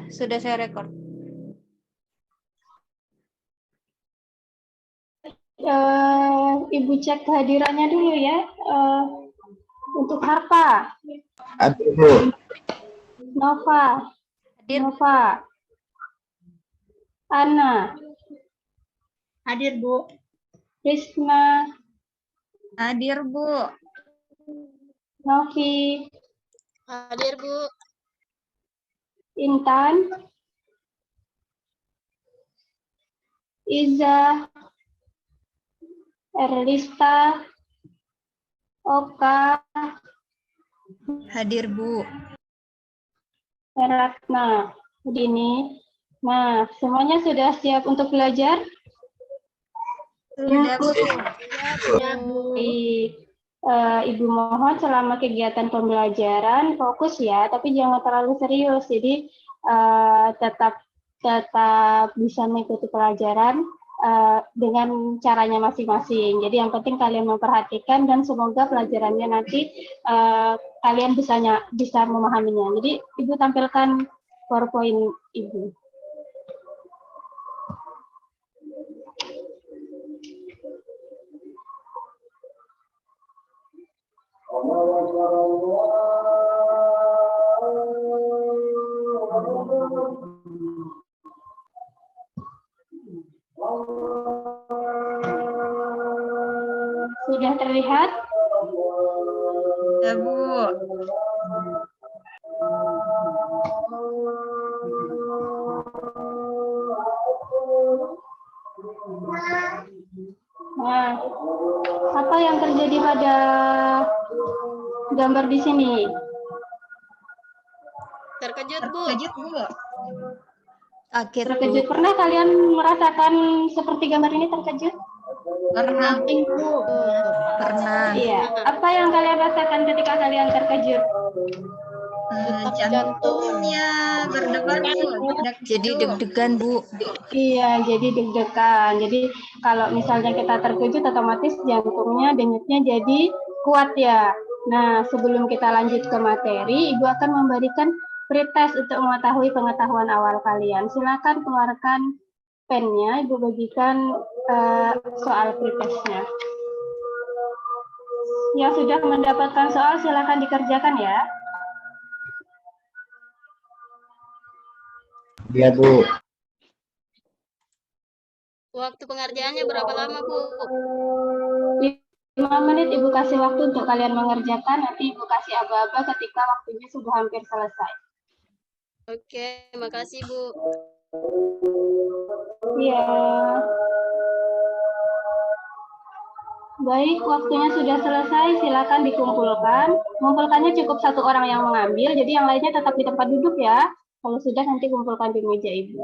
Sudah saya rekord. Ibu cek kehadirannya dulu ya. Untuk Harpa. Hadir, Bu. Nova. Hadir. Nova. Ana. Hadir, Bu. Risma. Hadir, Bu. Novi. Hadir, Bu. Intan. Iza. Erlista. Oka. Hadir, Bu. Ratna. Begini. Nah, semuanya sudah siap untuk belajar? Sudah, Bu. Baik. Ibu mohon selama kegiatan pembelajaran fokus ya, tapi jangan terlalu serius. Jadi tetap bisa mengikuti pelajaran dengan caranya masing-masing. Jadi yang penting kalian memperhatikan dan semoga pelajarannya nanti kalian bisa memahaminya. Jadi Ibu tampilkan PowerPoint Ibu. Sudah terlihat? Ya, Bu. Nah, apa yang terjadi pada gambar di sini? Terkejut, Bu. Terkejut, Bu. Kaget, Bu. Terkejut. Pernah kalian merasakan seperti gambar ini terkejut? Pernah, Bu. Pernah. Iya. Apa yang kalian rasakan ketika kalian terkejut? Jantungnya berdebar, Bu. Jadi deg-degan, Bu. Iya, jadi deg-degan. Jadi kalau misalnya kita terkejut, otomatis jantungnya, denyutnya jadi kuat ya. Nah, sebelum kita lanjut ke materi, Ibu akan memberikan pretest untuk mengetahui pengetahuan awal kalian. Silakan keluarkan pennya, Ibu bagikan soal pretestnya. Yang sudah mendapatkan soal, silakan dikerjakan ya. Iya, Bu. Waktu pengerjaannya berapa lama, Bu? 5 menit Ibu kasih waktu untuk kalian mengerjakan, nanti Ibu kasih aba-aba ketika waktunya sudah hampir selesai. Oke, makasih, Bu. Iya. Baik, waktunya sudah selesai, silakan dikumpulkan. Mengumpulkannya cukup satu orang yang mengambil, jadi yang lainnya tetap di tempat duduk ya. Kalau sudah nanti kumpulkan di meja Ibu.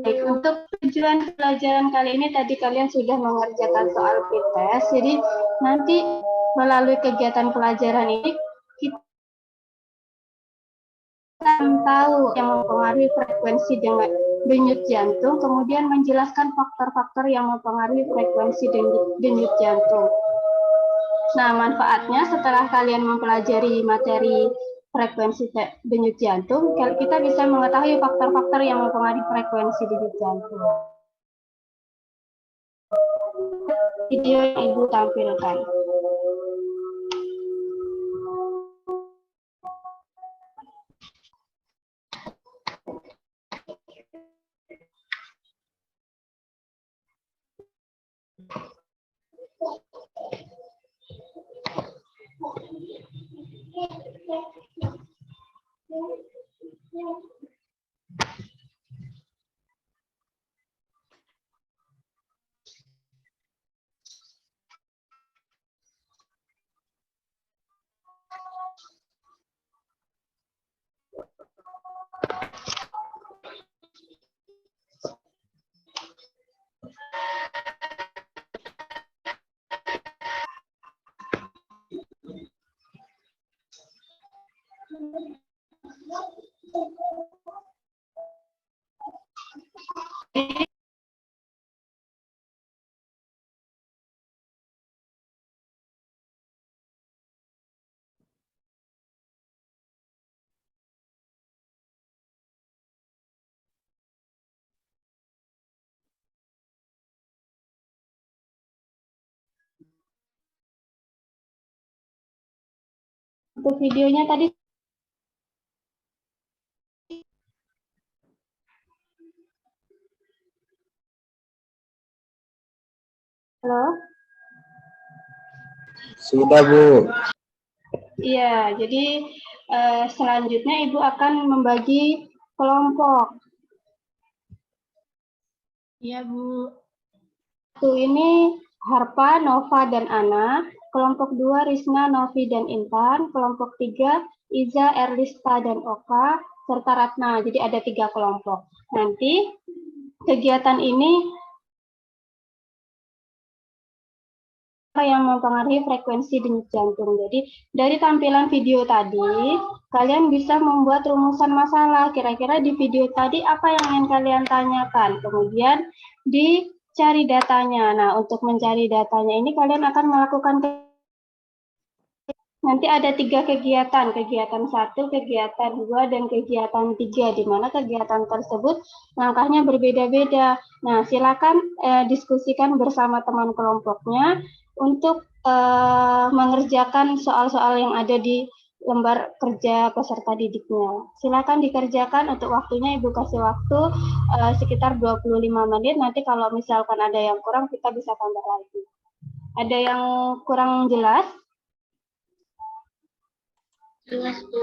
Baik, untuk tujuan pelajaran kali ini tadi kalian sudah mengerjakan soal pretest. Jadi nanti melalui kegiatan pelajaran ini kita akan tahu yang mempengaruhi frekuensi dengan denyut jantung, kemudian menjelaskan faktor-faktor yang mempengaruhi frekuensi denyut jantung. Nah, manfaatnya setelah kalian mempelajari materi frekuensi denyut jantung, kita bisa mengetahui faktor-faktor yang mempengaruhi frekuensi denyut jantung. Video yang Ibu tampilkan. Untuk videonya tadi. Halo? Sudah, Bu. Iya, jadi selanjutnya Ibu akan membagi kelompok. Iya, Bu. Satu ini Harpa, Nova, dan Ana. Kelompok 2 Risna, Novi, dan Intan. Kelompok 3 Iza, Erlista, dan Oka, serta Ratna. Jadi ada 3 kelompok. Nanti kegiatan ini yang mempengaruhi frekuensi denyut jantung. Jadi dari tampilan video tadi, kalian bisa membuat rumusan masalah. Kira-kira di video tadi apa yang ingin kalian tanyakan? Kemudian dicari datanya. Nah, untuk mencari datanya ini kalian akan melakukan nanti ada 3 kegiatan, kegiatan 1, kegiatan 2, dan kegiatan 3, di mana kegiatan tersebut langkahnya berbeda-beda. Nah, silakan diskusikan bersama teman kelompoknya untuk mengerjakan soal-soal yang ada di lembar kerja peserta didiknya. Silakan dikerjakan, untuk waktunya Ibu kasih waktu sekitar 25 menit, nanti kalau misalkan ada yang kurang kita bisa tambah lagi. Ada yang kurang jelas? Jelas, Bu.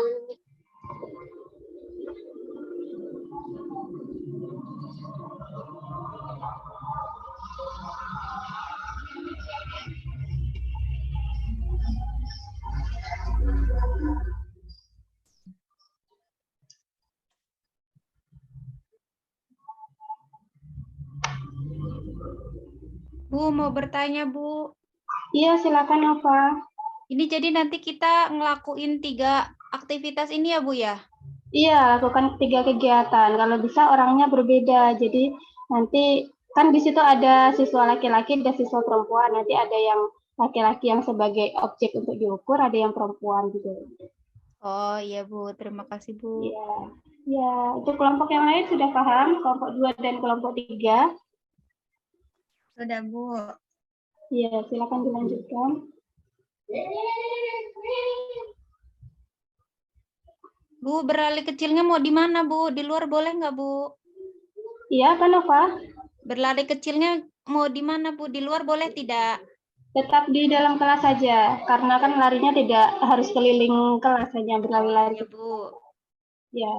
Bu, mau bertanya, Bu. Iya, silakan Nova. Ini jadi nanti kita ngelakuin 3 aktivitas ini ya, Bu ya? Iya, lakukan 3 kegiatan. Kalau bisa orangnya berbeda. Jadi nanti kan di situ ada siswa laki-laki dan siswa perempuan. Nanti ada yang laki-laki yang sebagai objek untuk diukur, ada yang perempuan gitu. Oh iya, Bu. Terima kasih, Bu. Iya. Ya, untuk kelompok yang lain sudah paham, kelompok 2 dan kelompok 3. Sudah, Bu. Iya, silakan dilanjutkan. Bu, beralih kecilnya mau di mana, Bu? Di luar boleh nggak, Bu? Iya, kan Nova? Berlari kecilnya mau di mana, Bu? Di luar boleh tidak? Tetap di dalam kelas saja, karena kan larinya tidak harus keliling kelas, hanya berlari-lari. Ya, Bu. Ya.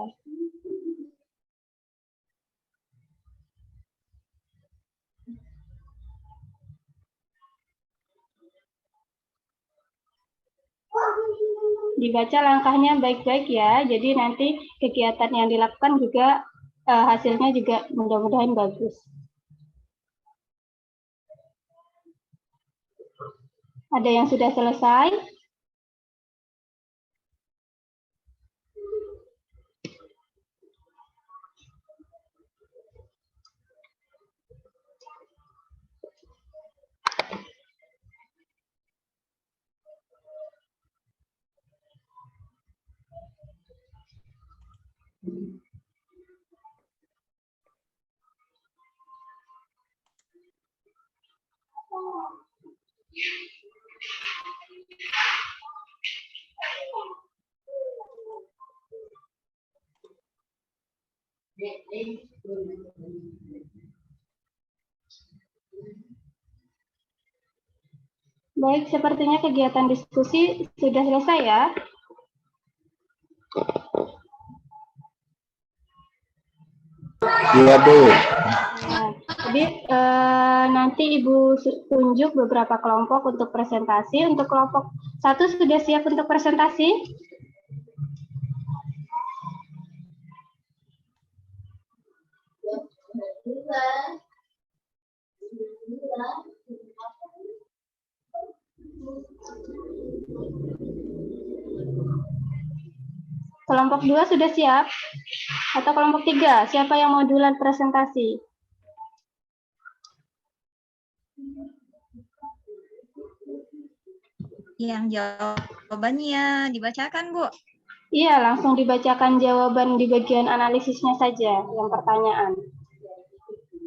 Dibaca langkahnya baik-baik ya, jadi nanti kegiatan yang dilakukan juga hasilnya juga mudah-mudahan bagus. Ada yang sudah selesai? Baik, sepertinya kegiatan diskusi sudah selesai ya. Iya, Bu. Nah, jadi nanti Ibu tunjuk beberapa kelompok untuk presentasi. Untuk kelompok 1 sudah siap untuk presentasi? Kelompok 2 sudah siap? Atau kelompok 3? Siapa yang mau duluan presentasi? Yang jawabannya dibacakan, Bu. Iya, langsung dibacakan jawaban di bagian analisisnya saja, yang pertanyaan.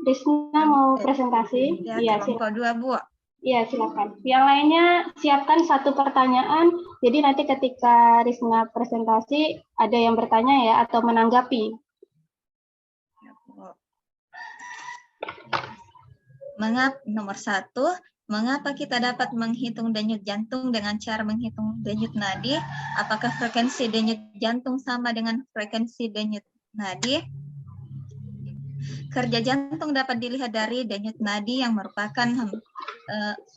Risna mau presentasi? Ya, Iya, kelompok 2, Bu. Iya, silakan. Yang lainnya siapkan satu pertanyaan. Jadi nanti ketika Risma presentasi ada yang bertanya ya atau menanggapi. Nomor 1, mengapa kita dapat menghitung denyut jantung dengan cara menghitung denyut nadi? Apakah frekuensi denyut jantung sama dengan frekuensi denyut nadi? Kerja jantung dapat dilihat dari denyut nadi yang merupakan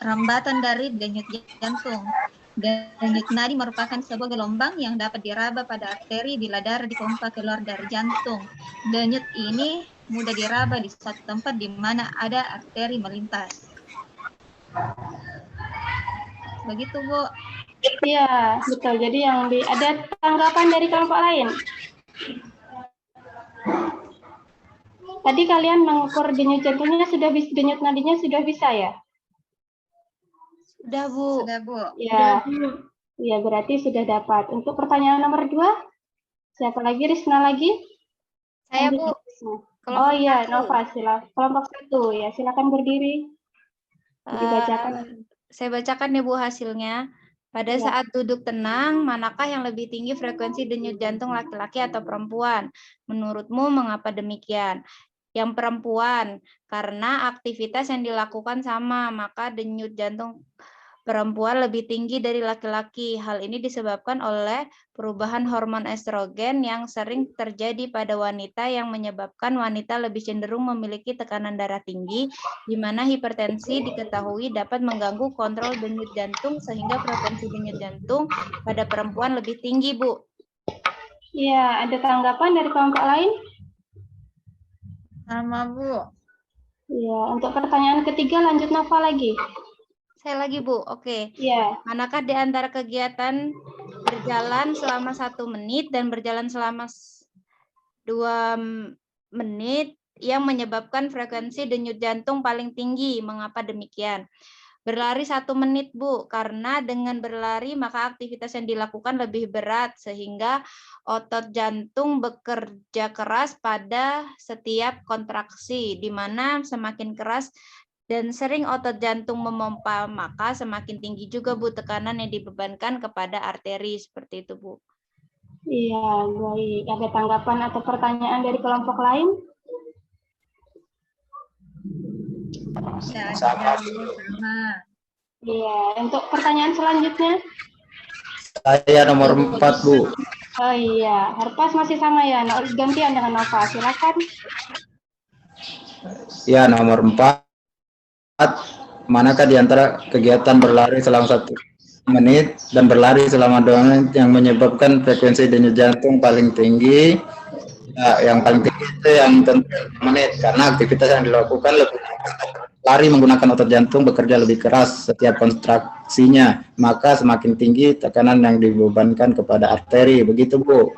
rambatan dari denyut jantung. Denyut nadi merupakan sebuah gelombang yang dapat diraba pada arteri bila darah dipompa keluar dari jantung. Denyut ini mudah diraba di suatu tempat di mana ada arteri melintas. Begitu, Bu. Iya, betul. Jadi ada tanggapan dari kelompok lain? Tadi kalian mengukur denyut jantungnya denyut nadinya sudah bisa ya? Sudah, Bu. Sudah, Bu. Ya, ya berarti sudah dapat. Untuk pertanyaan nomor 2, siapa lagi? Risna lagi? Saya, Bu. Oh iya, Nova, kelompok 1 ya, silakan berdiri. Dibacakan. Saya bacakan ya, Bu, hasilnya. Pada saat duduk tenang, manakah yang lebih tinggi frekuensi denyut jantung laki-laki atau perempuan? Menurutmu mengapa demikian? Yang perempuan, karena aktivitas yang dilakukan sama, maka denyut jantung perempuan lebih tinggi dari laki-laki. Hal ini disebabkan oleh perubahan hormon estrogen yang sering terjadi pada wanita yang menyebabkan wanita lebih cenderung memiliki tekanan darah tinggi, di mana hipertensi diketahui dapat mengganggu kontrol denyut jantung sehingga frekuensi denyut jantung pada perempuan lebih tinggi, Bu. Iya, ada tanggapan dari kelompok lain? Sama, Bu. Iya, untuk pertanyaan ketiga lanjut Nova lagi. Saya lagi, Bu. Oke. Iya. Manakah di antara kegiatan berjalan selama 1 menit dan berjalan selama 2 menit yang menyebabkan frekuensi denyut jantung paling tinggi? Mengapa demikian? Berlari 1 menit, Bu, karena dengan berlari maka aktivitas yang dilakukan lebih berat sehingga otot jantung bekerja keras pada setiap kontraksi, di mana semakin keras dan sering otot jantung memompa, maka semakin tinggi juga, Bu, tekanan yang dibebankan kepada arteri. Seperti itu, Bu. Iya, baik. Ada tanggapan atau pertanyaan dari kelompok lain? Sama. Iya, untuk pertanyaan selanjutnya? Saya nomor 4, Bu. Oh iya, Harpas masih sama ya, gantian dengan Nova, silakan. Ya, nomor 4. Manakah di antara kegiatan berlari selama 1 menit dan berlari selama 2 menit yang menyebabkan frekuensi denyut jantung paling tinggi? Ya, yang paling tinggi itu yang tentu menit, karena aktivitas yang dilakukan lebih lari menggunakan otot jantung bekerja lebih keras setiap kontraksinya, maka semakin tinggi tekanan yang dibebankan kepada arteri. Begitu, Bu.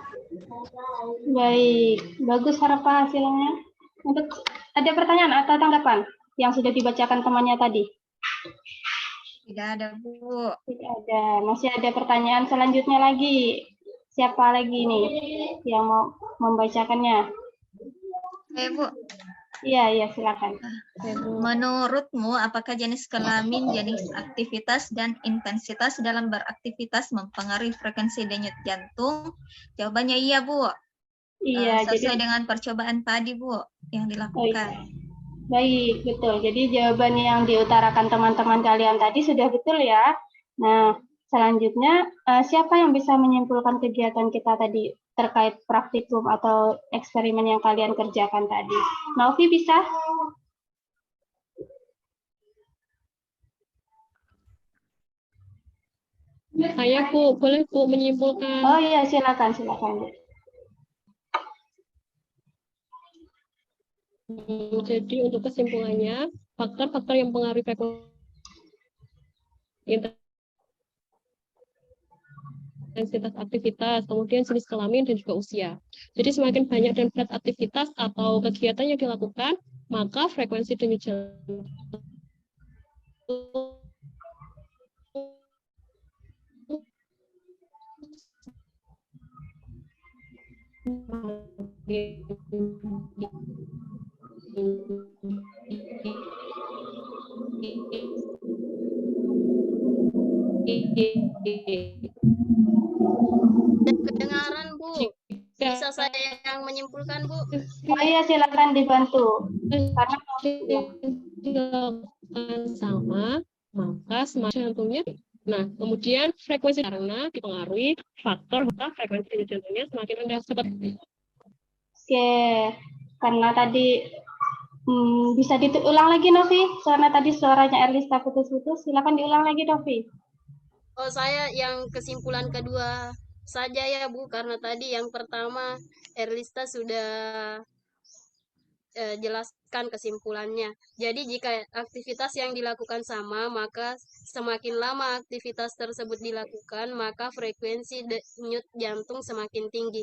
Baik, bagus Harpa hasilnya. Untuk ada pertanyaan atau tanggapan yang sudah dibacakan temannya tadi? Tidak ada, Bu. Tidak ada. Masih ada pertanyaan selanjutnya lagi. Siapa lagi nih yang mau membacakannya? Bu. Iya, silakan. Menurutmu, apakah jenis kelamin, jenis aktivitas, dan intensitas dalam beraktivitas mempengaruhi frekuensi denyut jantung? Jawabannya iya, Bu. Iya, sesuai dengan percobaan tadi, Bu, yang dilakukan. Baik, betul. Jadi jawaban yang diutarakan teman-teman kalian tadi sudah betul ya. Nah, selanjutnya siapa yang bisa menyimpulkan kegiatan kita tadi terkait praktikum atau eksperimen yang kalian kerjakan tadi? Novi bisa? Saya, Bu, boleh Bu menyimpulkan? Oh iya, silakan. Jadi untuk kesimpulannya, faktor-faktor yang mempengaruhi frekuensi intensitas aktivitas, kemudian jenis kelamin dan juga usia. Jadi semakin banyak dan berat aktivitas atau kegiatan yang dilakukan, maka frekuensi denyut jantung Kedengaran, Bu. Bisa saya yang menyimpulkan, Bu? Oh iya, silakan dibantu. Karena ya. sama, maka semakin jantungnya. Nah, kemudian frekuensi karena dipengaruhi faktor frekuensi denyut jantungnya semakin rendah seperti Oke, karena tadi bisa diulang lagi Novi, karena tadi suaranya Erlista putus-putus, silakan diulang lagi Novi. Oh, saya yang kesimpulan kedua saja ya, Bu, karena tadi yang pertama Erlista sudah jelaskan kesimpulannya. Jadi jika aktivitas yang dilakukan sama, maka semakin lama aktivitas tersebut dilakukan, maka frekuensi denyut jantung semakin tinggi.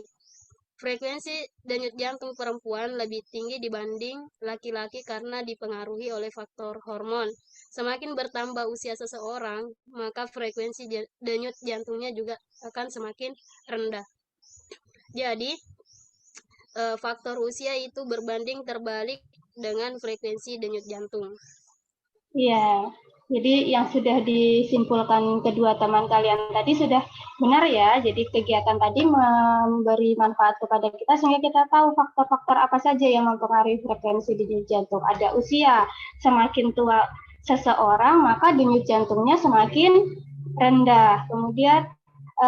Frekuensi denyut jantung perempuan lebih tinggi dibanding laki-laki karena dipengaruhi oleh faktor hormon. Semakin bertambah usia seseorang, maka frekuensi denyut jantungnya juga akan semakin rendah. Jadi, faktor usia itu berbanding terbalik dengan frekuensi denyut jantung. Iya, jadi yang sudah disimpulkan kedua teman kalian tadi sudah benar ya. Jadi kegiatan tadi memberi manfaat kepada kita sehingga kita tahu faktor-faktor apa saja yang mempengaruhi frekuensi denyut jantung. Ada usia, semakin tua seseorang maka denyut jantungnya semakin rendah. Kemudian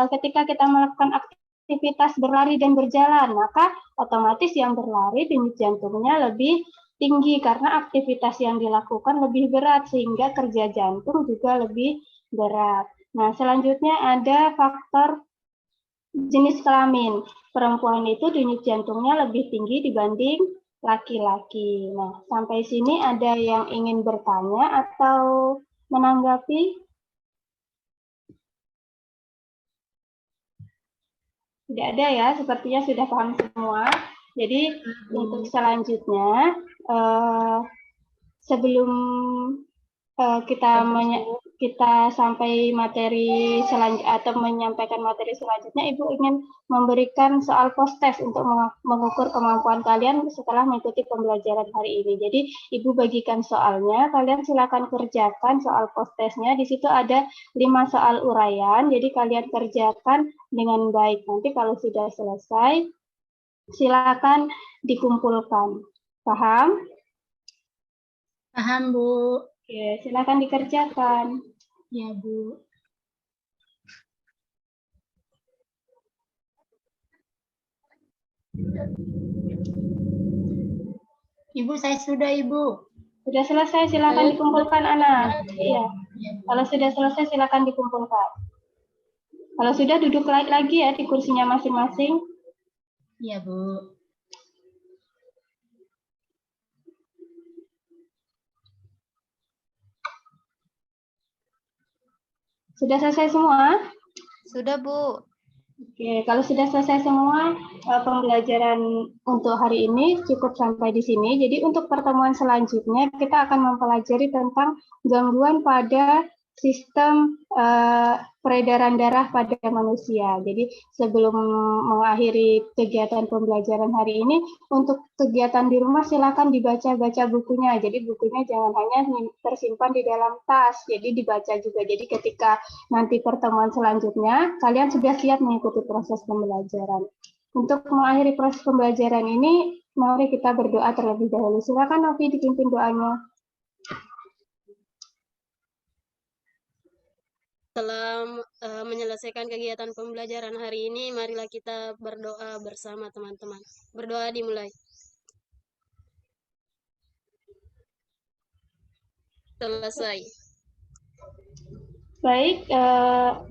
ketika kita melakukan aktivitas berlari dan berjalan, maka otomatis yang berlari denyut jantungnya lebih tinggi karena aktivitas yang dilakukan lebih berat sehingga kerja jantung juga lebih berat. Nah, selanjutnya ada faktor jenis kelamin. Perempuan itu denyut jantungnya lebih tinggi dibanding laki-laki. Nah, sampai sini ada yang ingin bertanya atau menanggapi? Tidak ada ya, sepertinya sudah paham semua. Jadi untuk selanjutnya, sebelum kita sampai materi atau menyampaikan materi selanjutnya, Ibu ingin memberikan soal post-test untuk mengukur kemampuan kalian setelah mengikuti pembelajaran hari ini. Jadi Ibu bagikan soalnya, kalian silakan kerjakan soal post-testnya. Di situ ada 5 soal uraian, jadi kalian kerjakan dengan baik. Nanti kalau sudah selesai, silakan dikumpulkan. Paham? Paham, Bu. Oke, silakan dikerjakan. Ya, Bu. Ibu, saya sudah, Ibu. Sudah selesai, silakan dikumpulkan, anak. Iya. Kalau sudah selesai, silakan dikumpulkan. Kalau sudah, duduk lagi ya di kursinya masing-masing. Iya, Bu. Sudah selesai semua? Sudah, Bu. Oke, kalau sudah selesai semua, pembelajaran untuk hari ini cukup sampai di sini. Jadi untuk pertemuan selanjutnya, kita akan mempelajari tentang gangguan pada sistem peredaran darah pada manusia. Jadi sebelum mengakhiri kegiatan pembelajaran hari ini, untuk kegiatan di rumah silakan dibaca-baca bukunya. Jadi bukunya jangan hanya tersimpan di dalam tas, jadi dibaca juga. Jadi ketika nanti pertemuan selanjutnya, kalian sudah siap mengikuti proses pembelajaran. Untuk mengakhiri proses pembelajaran ini, mari kita berdoa terlebih dahulu. Silakan Novi dipimpin doanya. Setelah menyelesaikan kegiatan pembelajaran hari ini, marilah kita berdoa bersama teman-teman. Berdoa dimulai. Selesai. Baik,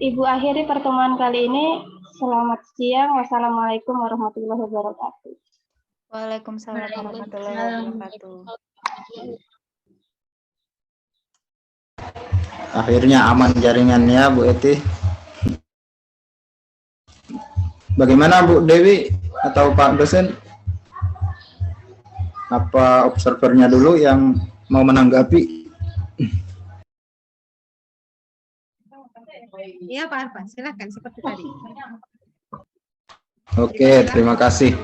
Ibu akhiri pertemuan kali ini. Selamat siang. Wassalamualaikum warahmatullahi wabarakatuh. Waalaikumsalam warahmatullahi wabarakatuh. Akhirnya aman jaringannya, Bu Eti. Bagaimana Bu Dewi atau Pak dosen? Apa observernya dulu yang mau menanggapi? Iya, Pak Arfan, silakan seperti tadi. Oke, terima kasih.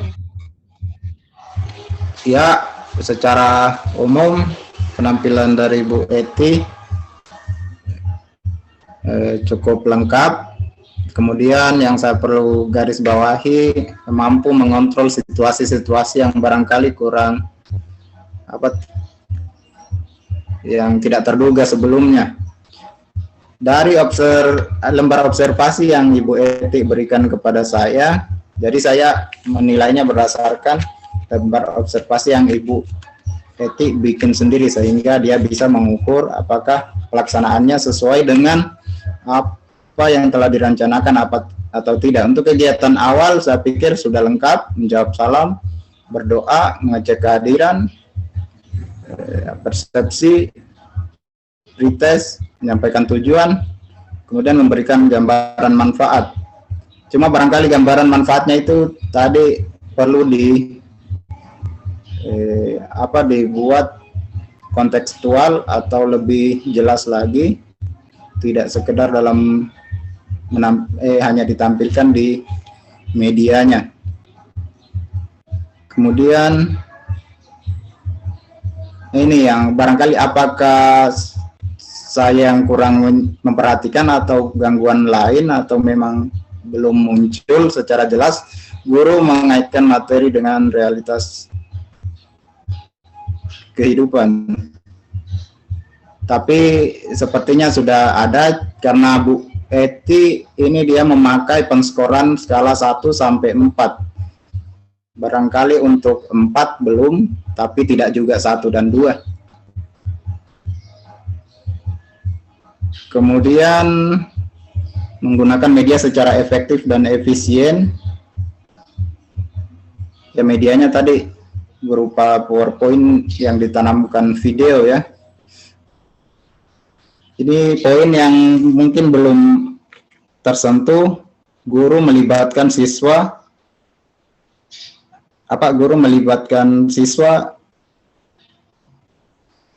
Ya, secara umum penampilan dari Bu Eti cukup lengkap. Kemudian yang saya perlu garis bawahi, mampu mengontrol situasi-situasi yang barangkali kurang yang tidak terduga sebelumnya. Dari lembar observasi yang Ibu Eti berikan kepada saya, jadi saya menilainya berdasarkan lembar observasi yang Ibu Eti bikin sendiri, sehingga dia bisa mengukur apakah pelaksanaannya sesuai dengan apa yang telah direncanakan atau tidak. Untuk kegiatan awal saya pikir sudah lengkap, menjawab salam, berdoa, mengecek kehadiran, persepsi, retest, menyampaikan tujuan, kemudian memberikan gambaran manfaat. Cuma barangkali gambaran manfaatnya itu tadi perlu dibuat kontekstual atau lebih jelas lagi, tidak sekedar hanya ditampilkan di medianya. Kemudian ini yang barangkali apakah saya yang kurang memperhatikan atau gangguan lain atau memang belum muncul secara jelas, guru mengaitkan materi dengan realitas kehidupan. Tapi sepertinya sudah ada karena Bu Eti ini dia memakai penskoran skala 1 sampai 4. Barangkali untuk 4 belum, tapi tidak juga 1 dan 2. Kemudian menggunakan media secara efektif dan efisien. Ya, medianya tadi berupa PowerPoint yang ditanamkan video ya. Ini poin yang mungkin belum tersentuh, guru melibatkan siswa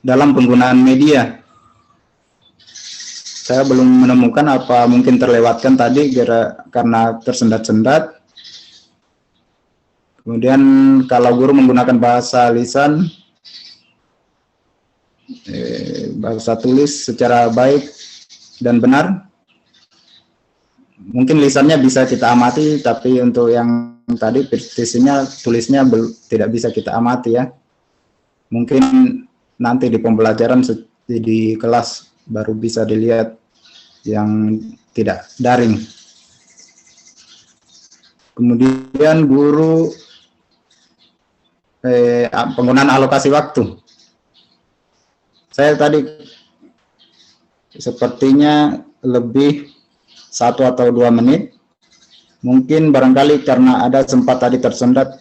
dalam penggunaan media. Saya belum menemukan, apa mungkin terlewatkan tadi karena tersendat-sendat. Kemudian kalau guru menggunakan bahasa lisan, bahasa tulis secara baik dan benar, mungkin lisannya bisa kita amati, tapi untuk yang tadi petisinya tulisnya tidak bisa kita amati ya. Mungkin nanti di pembelajaran di kelas baru bisa dilihat yang tidak daring. Kemudian guru penggunaan alokasi waktu. Saya tadi sepertinya lebih 1 atau 2 menit. Mungkin barangkali karena ada sempat tadi tersendat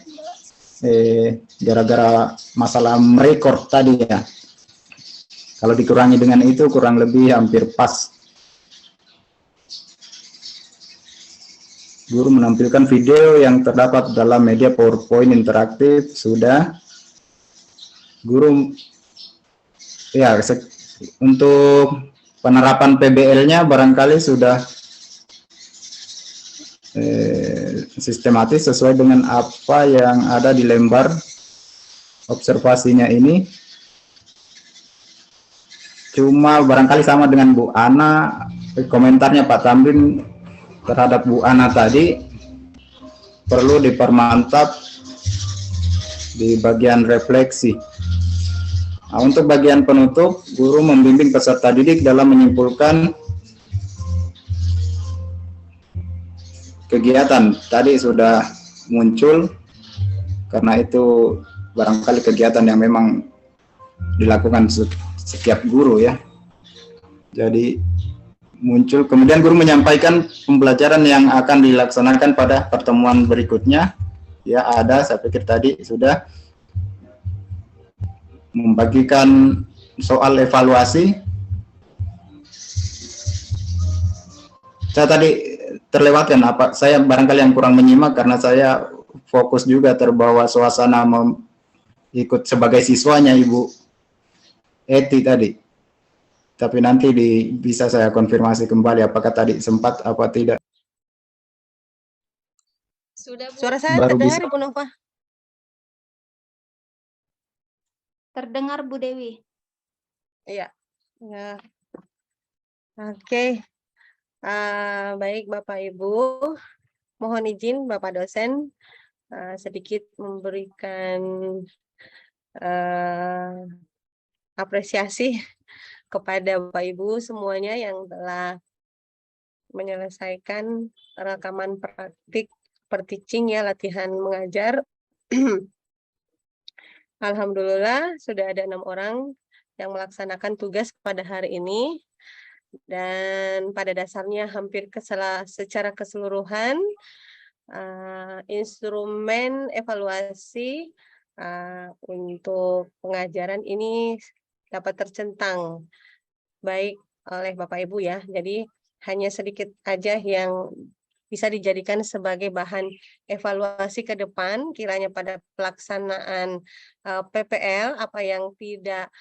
gara-gara masalah merekord tadi ya. Kalau dikurangi dengan itu kurang lebih hampir pas. Guru menampilkan video yang terdapat dalam media PowerPoint interaktif sudah. Guru ya untuk penerapan PBL-nya barangkali sudah sistematis sesuai dengan apa yang ada di lembar observasinya ini. Cuma barangkali sama dengan Bu Ana, komentarnya Pak Tamrin terhadap Bu Ana tadi perlu dipermantap di bagian refleksi. Nah, untuk bagian penutup, guru membimbing peserta didik dalam menyimpulkan kegiatan. Tadi sudah muncul, karena itu barangkali kegiatan yang memang dilakukan setiap guru ya. Jadi muncul, kemudian guru menyampaikan pembelajaran yang akan dilaksanakan pada pertemuan berikutnya. Ya ada, saya pikir tadi sudah membagikan soal evaluasi. Saya tadi terlewatkan apa, saya barangkali yang kurang menyimak karena saya fokus juga terbawa suasana ikut sebagai siswanya Ibu Eti tadi. Tapi nanti bisa saya konfirmasi kembali apakah tadi sempat apa tidak. Sudah, Bu. Suara saya Baru terdengar, bisa. Ibu Nova? Terdengar Bu Dewi. Iya. Ya. Oke. Baik Bapak Ibu, mohon izin Bapak dosen sedikit memberikan apresiasi kepada Bapak Ibu semuanya yang telah menyelesaikan rekaman praktik per-teaching ya, latihan mengajar. Alhamdulillah sudah ada 6 orang yang melaksanakan tugas pada hari ini. Dan pada dasarnya hampir secara keseluruhan instrumen evaluasi untuk pengajaran ini dapat tercentang baik oleh Bapak Ibu ya. Jadi hanya sedikit aja yang bisa dijadikan sebagai bahan evaluasi ke depan kiranya pada pelaksanaan PPL apa yang tidak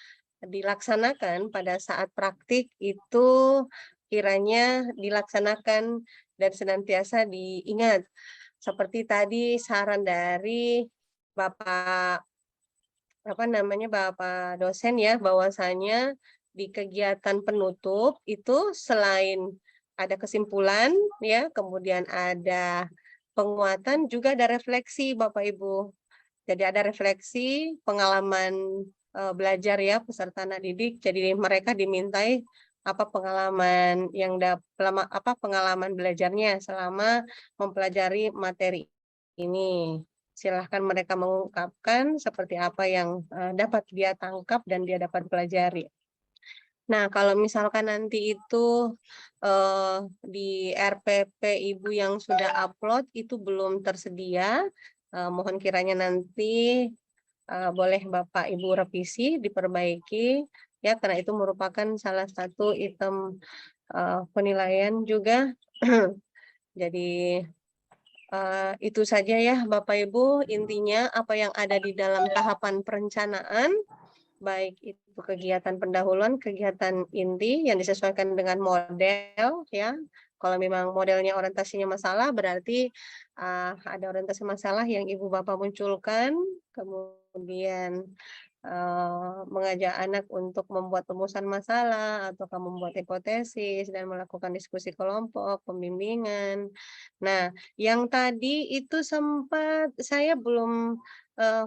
dilaksanakan pada saat praktik itu kiranya dilaksanakan dan senantiasa diingat. Seperti tadi saran dari Bapak Bapak dosen ya, bahwasanya di kegiatan penutup itu selain ada kesimpulan ya, kemudian ada penguatan juga ada refleksi Bapak Ibu. Jadi ada refleksi pengalaman belajar ya peserta anak didik. Jadi mereka dimintai apa pengalaman yang pengalaman belajarnya selama mempelajari materi ini. Silahkan mereka mengungkapkan seperti apa yang dapat dia tangkap dan dia dapat pelajari. Nah, kalau misalkan nanti itu di RPP Ibu yang sudah upload itu belum tersedia, mohon kiranya nanti boleh Bapak Ibu revisi, diperbaiki, ya karena itu merupakan salah satu item penilaian juga. Jadi itu saja ya Bapak Ibu, intinya apa yang ada di dalam tahapan perencanaan, baik itu kegiatan pendahuluan, kegiatan inti yang disesuaikan dengan model ya. Kalau memang modelnya orientasinya masalah, berarti ada orientasi masalah yang Ibu Bapak munculkan, kemudian mengajak anak untuk membuat rumusan masalah atau membuat hipotesis dan melakukan diskusi kelompok, pembimbingan. Nah, yang tadi itu sempat saya belum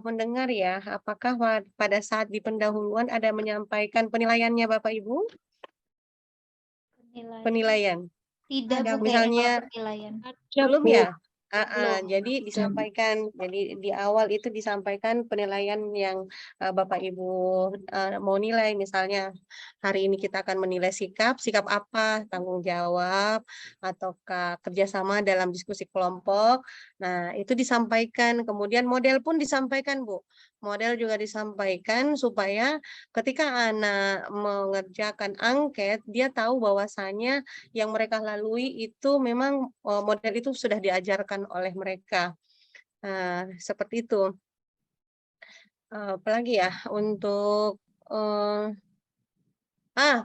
mendengar ya, apakah pada saat di pendahuluan ada menyampaikan penilaiannya Bapak Ibu? Penilaian. Tidak, Ada, Bu, misalnya penilaian. belum ya? Belum. Jadi disampaikan, jadi di awal itu disampaikan penilaian yang Bapak Ibu mau nilai, misalnya hari ini kita akan menilai sikap apa, tanggung jawab, ataukah kerjasama dalam diskusi kelompok. Nah, itu disampaikan, kemudian model pun disampaikan, Bu. Model juga disampaikan supaya ketika anak mengerjakan angket, dia tahu bahwasannya yang mereka lalui itu memang model itu sudah diajarkan oleh mereka. Seperti itu. Apalagi ya untuk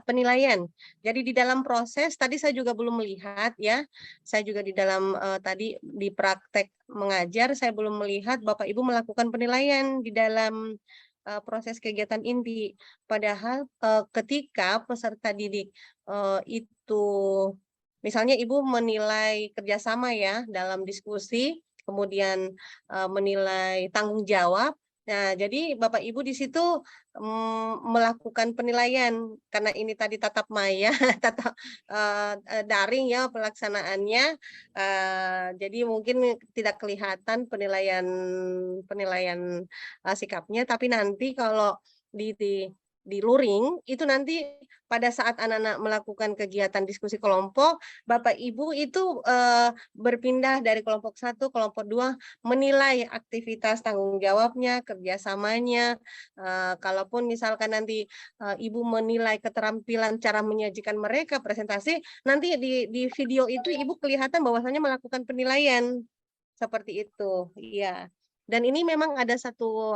penilaian. Jadi di dalam proses tadi saya juga belum melihat ya. Saya juga di dalam tadi di praktek mengajar saya belum melihat Bapak Ibu melakukan penilaian di dalam proses kegiatan inti. Padahal ketika peserta didik itu misalnya Ibu menilai kerjasama ya dalam diskusi, kemudian menilai tanggung jawab. Nah, jadi Bapak Ibu di situ melakukan penilaian karena ini tadi tatap maya, tatap daring ya pelaksanaannya. Jadi mungkin tidak kelihatan penilaian sikapnya, tapi nanti kalau di luring itu nanti pada saat anak-anak melakukan kegiatan diskusi kelompok, Bapak Ibu itu berpindah dari kelompok 1 kelompok 2 menilai aktivitas tanggung jawabnya, kerjasamanya. Kalaupun misalkan nanti Ibu menilai keterampilan cara menyajikan mereka presentasi, nanti di video itu Ibu kelihatan bahwasannya melakukan penilaian seperti itu. Iya. Dan ini memang ada satu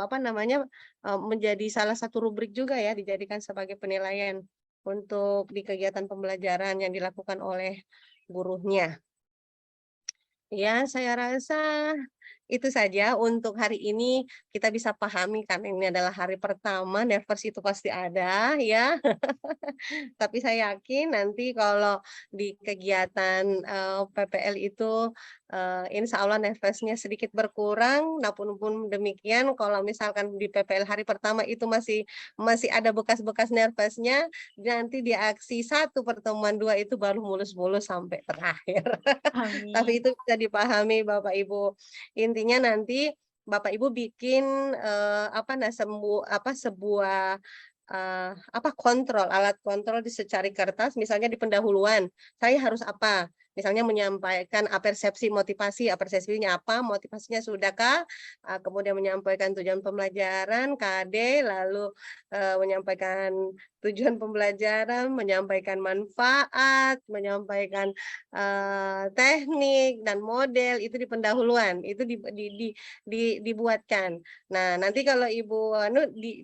menjadi salah satu rubrik juga ya dijadikan sebagai penilaian untuk di kegiatan pembelajaran yang dilakukan oleh gurunya. Ya, saya rasa itu saja untuk hari ini kita bisa pahami karena ini adalah hari pertama, nervous itu pasti ada ya. Tapi saya yakin nanti kalau di kegiatan PPL itu insya Allah nervousnya sedikit berkurang. Namun pun demikian kalau misalkan di PPL hari pertama itu masih ada bekas-bekas nervousnya, nanti di aksi 1 pertemuan 2 itu baru mulus-mulus sampai terakhir. Tapi Amin. itu bisa dipahami Bapak Ibu. Intinya nanti Bapak Ibu bikin sebuah kontrol, alat kontrol di secari kertas, misalnya di pendahuluan, saya harus apa? Misalnya menyampaikan persepsi motivasi, persepsinya apa, motivasinya sudahkah, kemudian menyampaikan tujuan pembelajaran, KD, lalu menyampaikan tujuan pembelajaran, menyampaikan manfaat, menyampaikan teknik dan model, itu di pendahuluan, itu dibuatkan. Nah, nanti kalau Ibu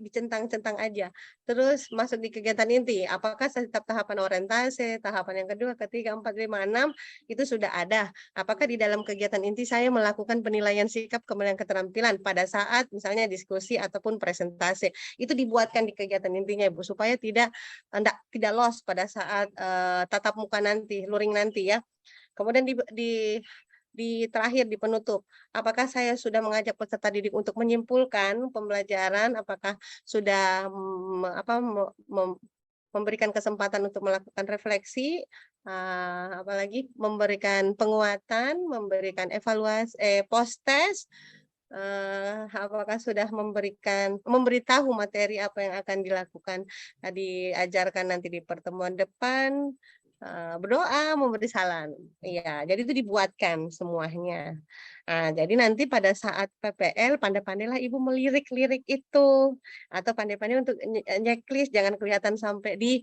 dicentang-centang aja. Terus masuk di kegiatan inti, apakah setiap tahapan orientasi, tahapan yang kedua, ketiga, 4, 5, 6, itu sudah ada. Apakah di dalam kegiatan inti saya melakukan penilaian sikap kemudian keterampilan pada saat misalnya diskusi ataupun presentasi. Itu dibuatkan di kegiatan intinya Ibu, supaya tidak lost pada saat tatap muka nanti, luring nanti ya. Kemudian di terakhir, di penutup, apakah saya sudah mengajak peserta didik untuk menyimpulkan pembelajaran, apakah sudah memberikan kesempatan untuk melakukan refleksi, apalagi memberikan penguatan, memberikan evaluasi, post-test, apakah sudah memberitahu materi apa yang akan dilakukan, diajarkan nanti di pertemuan depan, berdoa, memberi salam. Iya, jadi itu dibuatkan semuanya. Nah, jadi nanti pada saat PPL pandai-pandailah Ibu melirik-lirik itu, atau pandai-pandai untuk checklist, jangan kelihatan sampai di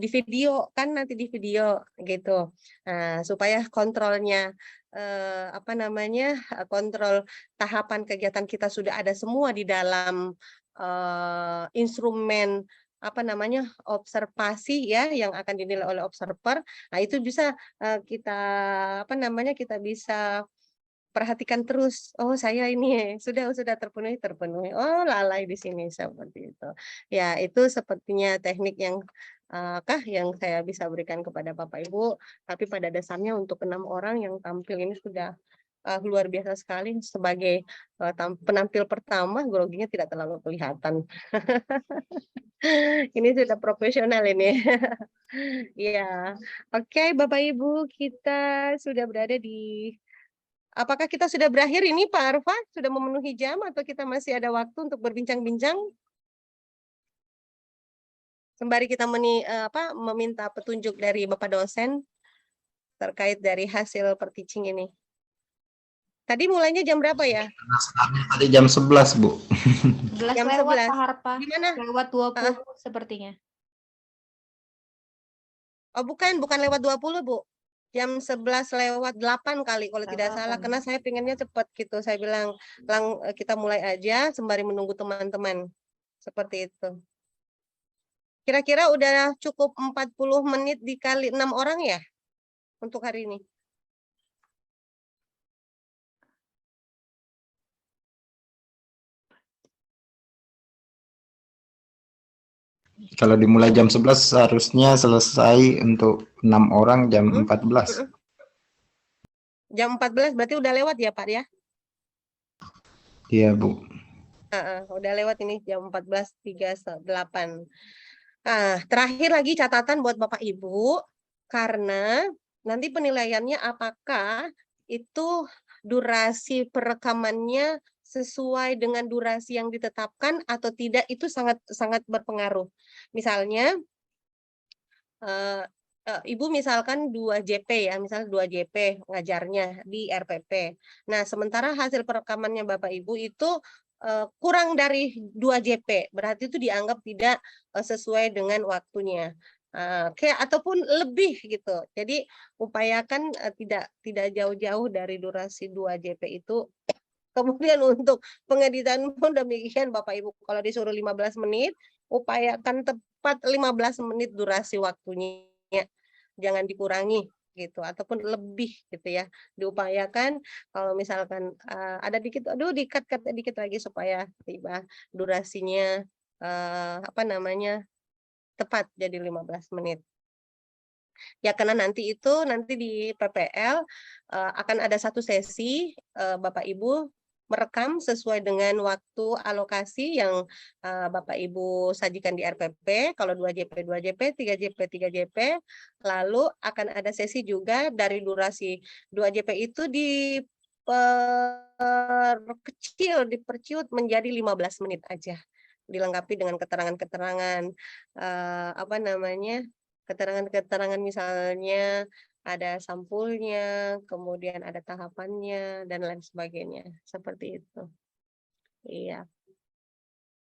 video, kan nanti di video gitu. Nah, supaya kontrolnya kontrol tahapan kegiatan kita sudah ada semua di dalam instrumen observasi ya, yang akan dinilai oleh observer. Nah, itu bisa kita bisa perhatikan terus. Oh, saya ini sudah terpenuhi. Oh, lalai di sini, seperti itu. Ya, itu sepertinya teknik yang yang saya bisa berikan kepada Bapak Ibu. Tapi pada dasarnya untuk 6 orang yang tampil ini sudah luar biasa sekali. Sebagai penampil pertama, groginya tidak terlalu kelihatan. Ini sudah profesional ini. Iya. Oke, Bapak Ibu, kita sudah berada di... Apakah kita sudah berakhir ini, Pak Arfa? Sudah memenuhi jam atau kita masih ada waktu untuk berbincang-bincang? Sembari kita meminta petunjuk dari Bapak dosen terkait dari hasil per-teaching ini. Tadi mulainya jam berapa ya? Tadi jam 11, Bu. 11 Jam lewat 11. Pak Harpa. Gimana? Lewat 20 sepertinya. Oh, bukan lewat 20, Bu. Jam 11 lewat 8 kali kalau tidak salah, karena saya pengennya cepat gitu. Saya bilang, kita mulai aja sembari menunggu teman-teman. Seperti itu. Kira-kira udah cukup 40 menit dikali 6 orang ya? Untuk hari ini. Kalau dimulai jam 11 seharusnya selesai untuk 6 orang jam 14. Jam 14 berarti udah lewat ya, Pak ya? Iya, Bu. Udah lewat ini jam 14.38. Nah, terakhir lagi catatan buat Bapak Ibu, karena nanti penilaiannya apakah itu durasi perekamannya sesuai dengan durasi yang ditetapkan atau tidak, itu sangat berpengaruh. Misalnya, Ibu misalkan 2 JP ya, misalnya 2 JP ngajarnya di RPP. Nah, sementara hasil perekamannya Bapak Ibu itu kurang dari 2 JP, berarti itu dianggap tidak sesuai dengan waktunya. Ataupun lebih gitu. Jadi upayakan tidak jauh-jauh dari durasi 2 JP itu. Kemudian untuk pengeditan pun demikian Bapak Ibu, kalau disuruh 15 menit, upayakan tepat 15 menit durasi waktunya. Jangan dikurangi. gitu ataupun lebih gitu ya. Diupayakan kalau misalkan ada dikit, aduh dikat-kat dikit lagi supaya tiba durasinya apa namanya tepat jadi 15 menit. Ya karena nanti di PPL akan ada satu sesi Bapak Ibu merekam sesuai dengan waktu alokasi yang Bapak Ibu sajikan di RPP, kalau 2JP 2JP, 3JP 3JP, lalu akan ada sesi juga dari durasi 2JP itu diperciut menjadi 15 menit aja. Dilengkapi dengan keterangan-keterangan apa namanya? Keterangan-keterangan misalnya ada sampulnya, kemudian ada tahapannya, dan lain sebagainya. Seperti itu. Iya.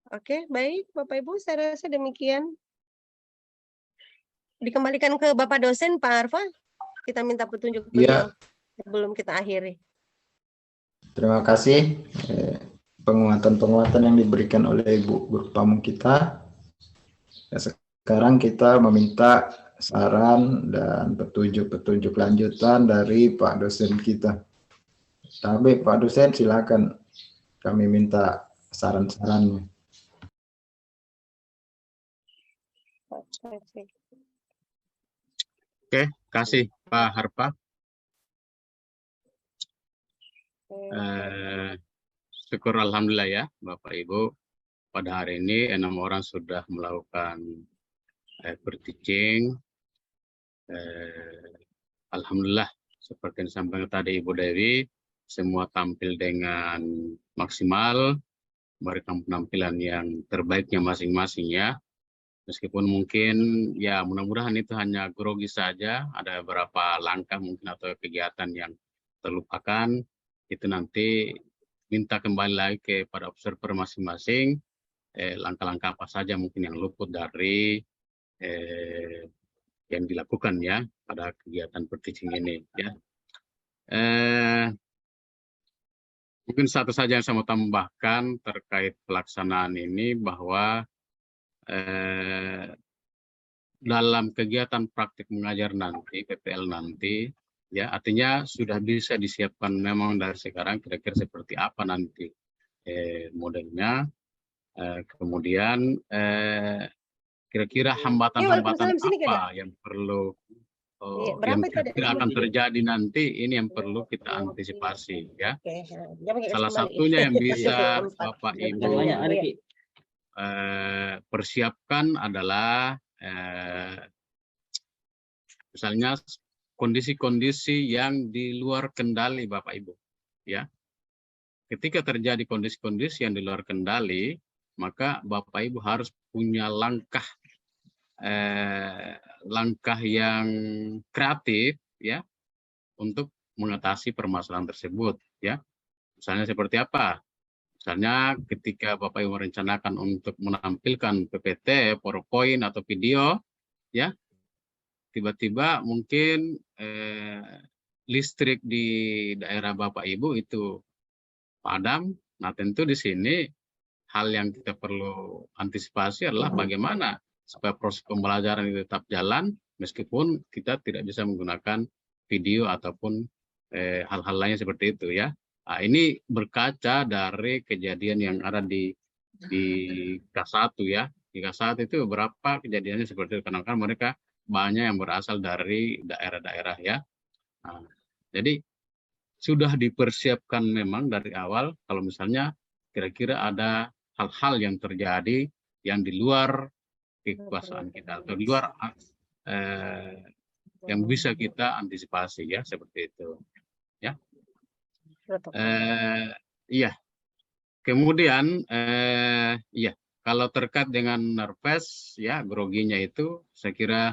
Oke, baik Bapak Ibu, saya rasa demikian. Dikembalikan ke Bapak dosen, Pak Arfa. Kita minta petunjuk beliau sebelum kita akhiri. Terima kasih penguatan-penguatan yang diberikan oleh Ibu Guru Tamu kita. Sekarang kita meminta saran dan petunjuk-petunjuk lanjutan dari Pak dosen kita. Tapi Pak dosen silakan, kami minta saran-sarannya. Oke, kasih Pak Harpa. Syukur alhamdulillah ya Bapak Ibu, pada hari ini 6 orang sudah melakukan per-teaching. Alhamdulillah, seperti yang disampaikan tadi Ibu Dewi, semua tampil dengan maksimal, memberikan penampilan yang terbaiknya masing-masing ya. Meskipun mungkin ya mudah-mudahan itu hanya grogi saja, ada beberapa langkah mungkin atau kegiatan yang terlupakan, itu nanti minta kembali lagi kepada observer masing-masing, langkah-langkah apa saja mungkin yang luput dari yang dilakukan ya pada kegiatan per-teaching ini ya. Mungkin satu saja yang saya mau tambahkan terkait pelaksanaan ini, bahwa dalam kegiatan praktik mengajar nanti, PPL nanti, ya artinya sudah bisa disiapkan memang dari sekarang kira-kira seperti apa nanti modelnya, kemudian kira-kira hambatan-hambatan apa yang perlu yang kira-kira akan terjadi nanti, ini yang perlu kita antisipasi ya. Salah satunya yang bisa Bapak Ibu persiapkan adalah misalnya kondisi-kondisi yang di luar kendali Bapak Ibu ya. Ketika terjadi kondisi-kondisi yang di luar kendali, maka Bapak Ibu harus punya langkah yang kreatif ya untuk mengatasi permasalahan tersebut ya. Misalnya seperti apa? Misalnya ketika Bapak Ibu merencanakan untuk menampilkan PPT, PowerPoint atau video ya, tiba-tiba mungkin listrik di daerah Bapak Ibu itu padam. Nah, tentu di sini hal yang kita perlu antisipasi adalah bagaimana supaya proses pembelajaran itu tetap jalan meskipun kita tidak bisa menggunakan video ataupun hal-hal lainnya seperti itu ya. Nah, ini berkaca dari kejadian yang ada di K1 ya. Di K1 itu beberapa kejadiannya seperti itu, karena kan mereka banyak yang berasal dari daerah-daerah ya. Nah, jadi sudah dipersiapkan memang dari awal kalau misalnya kira-kira ada hal-hal yang terjadi yang di luar kekuasaan kita atau di luar yang bisa kita antisipasi ya, seperti itu ya. Iya. Kemudian iya, kalau terkait dengan nervous ya, groginya itu saya kira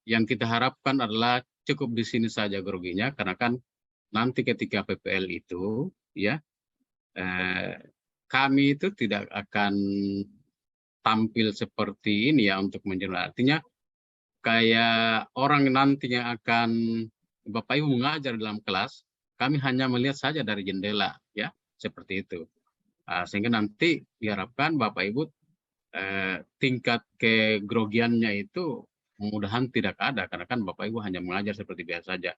yang kita harapkan adalah cukup di sini saja groginya, karena kan nanti ketika PPL itu ya kami itu tidak akan tampil seperti ini ya untuk menjelaskan. Artinya kayak orang nantinya akan Bapak Ibu mengajar dalam kelas, kami hanya melihat saja dari jendela ya, seperti itu. Sehingga nanti diharapkan Bapak Ibu tingkat kegrogiannya itu mudah-mudahan tidak ada, karena kan Bapak Ibu hanya mengajar seperti biasa saja.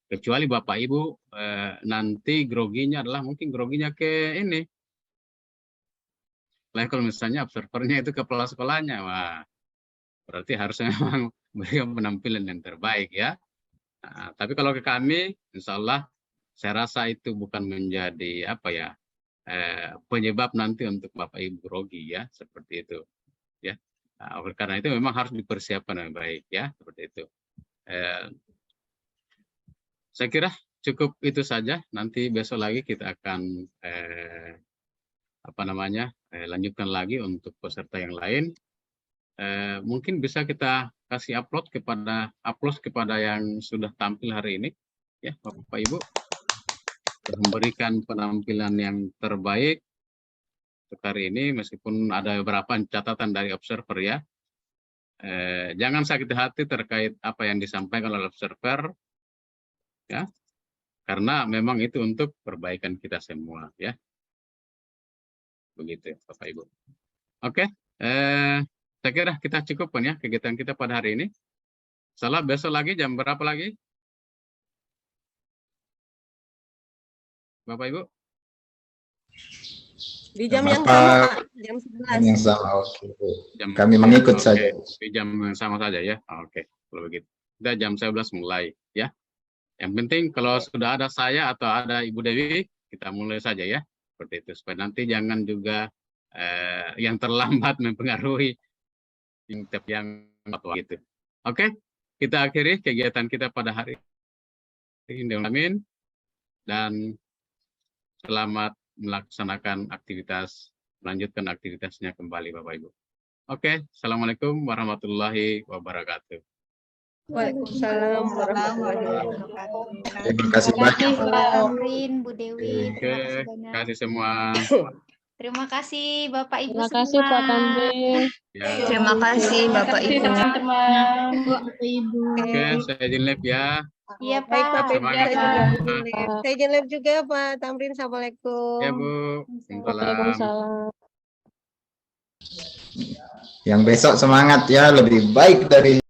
Kecuali Bapak Ibu nanti groginya adalah mungkin groginya ke ini. Kalau misalnya observernya itu kepala sekolahnya, wah, berarti harusnya memang berikan penampilan yang terbaik ya. Nah, tapi kalau ke kami, insya Allah saya rasa itu bukan menjadi apa ya penyebab nanti untuk Bapak Ibu grogi ya, seperti itu ya. Nah, oleh karena itu memang harus dipersiapkan dengan baik ya, seperti itu. Saya kira cukup itu saja. Nanti besok lagi kita akan lanjutkan lagi untuk peserta yang lain. Mungkin bisa kita kasih upload kepada yang sudah tampil hari ini ya, Bapak Ibu, memberikan penampilan yang terbaik untuk hari ini, meskipun ada beberapa catatan dari observer ya. Jangan sakit hati terkait apa yang disampaikan oleh observer ya, karena memang itu untuk perbaikan kita semua ya. Begitu Bapak Ibu. Oke, saya kira kita cukupkan ya kegiatan kita pada hari ini. Salah besok lagi jam berapa lagi? Bapak Ibu? Di jam yang sama, jam 11. Yang sama, oke. Kami mengikut saja. Di jam yang sama saja ya. Oke, kalau begitu. Kita jam 11 mulai ya. Yang penting kalau sudah ada saya atau ada Ibu Dewi, kita mulai saja ya. Seperti itu, supaya nanti jangan juga yang terlambat mempengaruhi yang atau gitu. Oke, kita akhiri kegiatan kita pada hari ini. Amin. Dan selamat melaksanakan aktivitas, melanjutkan aktivitasnya kembali Bapak Ibu. Oke, Assalamualaikum warahmatullahi wabarakatuh. Waalaikumsalam warahmatullahi wabarakatuh. Terima kasih banyak. Pak Tamrin, Bu Dewi. Oke, terima kasih semua. Terima kasih Bapak Ibu Terima semua. kasih Pak Tamrin. Ya. Terima kasih Bapak Ibu. Teman-teman. Bapak Ibu. Oke, saya izin live ya. Iya Baik, Pak. Bapak Ibu, Semangat. saya izin live juga Pak Tamrin. Assalamualaikum. Ya Bu. Waalaikumsalam. Yang besok semangat ya, lebih baik dari